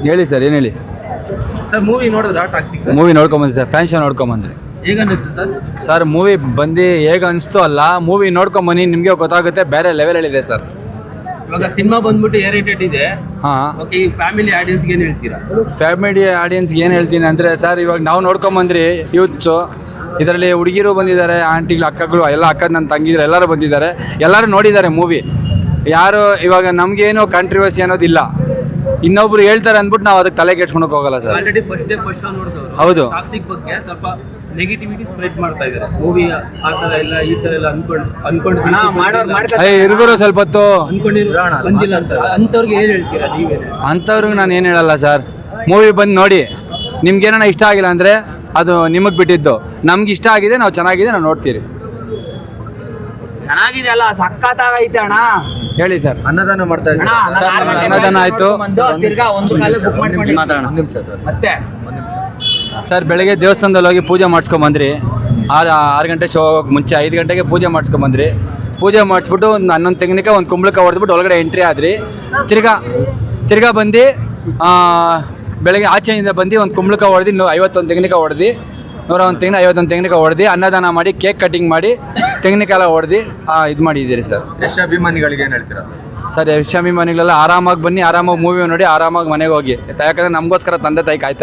ಹೇಳಿ ಸರ್, ಏನು ಹೇಳಿ ಸರ್. ಮೂವಿ ನೋಡಿದ್ರಾ ಟಾಕ್ಸಿಕ್? ಮೂವಿ ನೋಡ್ಕೊಂಬಂದ್ರಿ ಸರ್, ಫ್ಯಾನ್ ಶೋ ನೋಡ್ಕೊಂಬಂದ್ರಿ. ಹೇಗನ್ನಿಸ್ತು ಸರ್? ಸರ್ ಮೂವಿ ಬಂದು ಹೇಗೆ ಅನಿಸ್ತು ಅಲ್ಲ, ಮೂವಿ ನೋಡ್ಕೊಂಬನ್ನಿ, ನಿಮಗೆ ಗೊತ್ತಾಗುತ್ತೆ, ಬೇರೆ ಲೆವೆಲಲ್ಲಿದೆ ಸರ್. ಇವಾಗ ಸಿನಿಮಾ ಬಂದ್ಬಿಟ್ಟು ಎ ರೇಟೆಡ್ ಇದೆ. ಹಾಂ, ಓಕೆ. ಈ ಫ್ಯಾಮಿಲಿ ಆಡಿಯನ್ಸ್ಗೆ ಏನು ಹೇಳ್ತೀರಾ? ಫ್ಯಾಮಿಲಿ ಆಡಿಯನ್ಸ್ಗೆ ಏನು ಹೇಳ್ತೀನಿ ಅಂದರೆ ಸರ್, ಇವಾಗ ನಾವು ನೋಡ್ಕೊಂಬಂದ್ರಿ ಯೂತ್ಸು, ಇದರಲ್ಲಿ ಹುಡುಗಿರು ಬಂದಿದ್ದಾರೆ, ಆಂಟಿಗಳು, ಅಕ್ಕಗಳು ಎಲ್ಲ, ನನ್ನ ತಂಗಿದ್ರು ಎಲ್ಲರೂ ಬಂದಿದ್ದಾರೆ, ಎಲ್ಲರೂ ನೋಡಿದ್ದಾರೆ ಮೂವಿ. ಯಾರು ಇವಾಗ ನಮಗೇನು ಕಾಂಟ್ರವರ್ಸಿ ಅನ್ನೋದಿಲ್ಲ, ಇನ್ನೊಬ್ರು ಹೇಳ್ತಾರೆ ಅಂದ್ಬಿಟ್ಟು ನಾವು ಅದಕ್ಕೆ ತಲೆ ಕೆಡ್ಸ್ಕೊಳಕ್ಕೆ ಹೋಗಲ್ಲ ಸರ್. ಆಲ್ರೆಡಿ ಫಸ್ಟ್ ನೋಡಿದವರು ಹೌದು, ಟಾಕ್ಸಿಕ್ ಬಗ್ಗೆ ಸ್ವಲ್ಪ ನೆಗೆಟಿವಿಟಿ ಸ್ಪ್ರೆಡ್ ಮಾಡ್ತಾ ಇದ್ದಾರೆ. ಮೂವಿ ಆ ಥರ ಎಲ್ಲ ಈ ಥರ ಎಲ್ಲ ಅನ್ಕೊಂಡು ಇರ್ಗುರು ಸ್ವಲ್ಪ ಹೊತ್ತು ಬಂದಿಲ್ಲ ಅಂತ ಅಂಥವ್ರಿಗೆ ಏನು ಹೇಳ್ತೀರಾ ನೀವೇನೆ? ಅಂಥವ್ರಿಗೆ ನಾನು ಏನು ಹೇಳಲ್ಲ ಸರ್, ಮೂವಿ ಬಂದು ನೋಡಿ, ನಿಮ್ಗೇನ ಇಷ್ಟ ಆಗಿಲ್ಲ ಅಂದರೆ ಅದು ನಿಮಗೆ ಬಿಟ್ಟಿದ್ದು, ನಮ್ಗೆ ಇಷ್ಟ ಆಗಿದೆ, ನಾವು ಚೆನ್ನಾಗಿದೆ, ನಾವು ನೋಡ್ತೀರಿ. ಚೆನ್ನಾಗಿದೆ ಅಲ್ಲ, ಸಕ್ಕತ್ತಾಗೈತೆ ಅಣ್ಣ. ಹೇಳಿ ಸರ್. ಅನ್ನದಾನ ಮಾಡ್ತಾ ಇದ್ದೀವಿ. ಅನ್ನದಾನ ಆಯಿತು ಮತ್ತೆ ಸರ್. ಬೆಳಗ್ಗೆ ದೇವಸ್ಥಾನದಲ್ಲಿ ಹೋಗಿ ಪೂಜೆ ಮಾಡಿಸ್ಕೊಂಬಂದ್ರಿ, 6 ಗಂಟೆ ಶೋ ಮುಂಚೆ 5 ಗಂಟೆಗೆ ಪೂಜೆ ಮಾಡಿಸ್ಕೊಂಬಂದ್ರಿ. ಪೂಜೆ ಮಾಡಿಸ್ಬಿಟ್ಟು ಒಂದು 11 ತೆಂಗಿನಕಾಯಿ ಒಂದು ಕುಂಬಳಕಾಯಿ ಹೊಡೆದ್ಬಿಟ್ಟು ಒಳಗಡೆ ಎಂಟ್ರಿ ಆದ್ರಿ. ತಿರ್ಗಾ ಬಂದು ಬೆಳಗ್ಗೆ ಆಚೆಯಿಂದ ಬಂದು ಒಂದು ಕುಂಬಳಕಾಯಿ ಹೊಡೆದು 51 ತೆಂಗಿನಕಾಯಿ ಹೊಡೆದು 51 ತೆಂಗಿನಕಾಯಿ ಹೊಡೆದು ಅನ್ನದಾನ ಮಾಡಿ, ಕೇಕ್ ಕಟಿಂಗ್ ಮಾಡಿ, ತೆಂಗಿನಕಾಯಿ ಎಲ್ಲ ಹೊಡೆದು ಇದು ಮಾಡಿದ್ದೀರಿ ಸರ್. ಯಶ್ ಅಭಿಮಾನಿಗಳಿಗೆ ಏನು ಹೇಳ್ತೀರಾ ಸರ್? ಸರ್, ಯಶ್ ಅಭಿಮಾನಿಗಳೆಲ್ಲ ಆರಾಮಾಗಿ ಬನ್ನಿ, ಆರಾಮಾಗಿ ಮೂವಿ ನೋಡಿ, ಆರಾಮಾಗಿ ಮನೆಗೆ ಹೋಗಿ. ಯಾಕಂದರೆ ನಮಗೋಸ್ಕರ ತಂದೆ ತಾಯಿ ಕಾಯ್ತಾರೆ.